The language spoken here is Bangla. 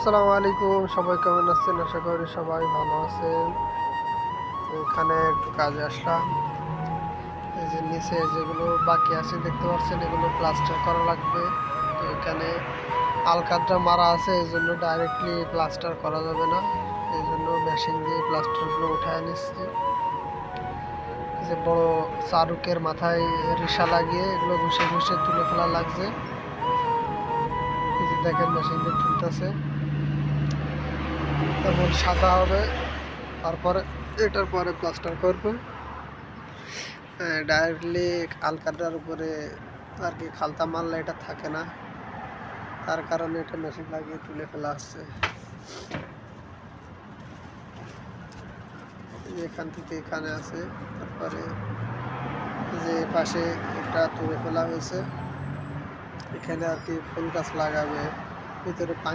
আসসালামু আলাইকুম, সবাই কেমন আছেন? আশা করি সবাই ভালো আছেন। এখানে একটু কাজে আসলাম। এই যে নিচে যেগুলো বাকি আছে দেখতে পাচ্ছেন, এগুলো প্লাস্টার করা লাগবে। তো এখানে আলকাতরা মারা আছে, এই জন্য ডাইরেক্টলি প্লাস্টার করা যাবে না। এই জন্য মেশিন দিয়ে প্লাস্টারগুলো উঠায় নিচ্ছি। এই যে বড় চারুকের মাথায় রিসা লাগিয়ে এগুলো ঘষে ঘষে তুলে ফেলা লাগছে। এই যে দেখেন মেশিন দিয়ে তুলতেছে, তেমন সাদা হবে। তারপরে এটার পরে প্লাস্টার করবে। ডাইরেক্টলি আলকাটার উপরে আর কি খালতা মারলে এটা থাকে না, তার কারণে এটা মেশিন লাগিয়ে তুলে ফেলা হচ্ছে। এখান থেকে এখানে আছে, তারপরে যে পাশে একটা তুলে ফেলা হয়েছে। এখানে আর কি ফুল গাছ লাগাবে, ভিতরে পানি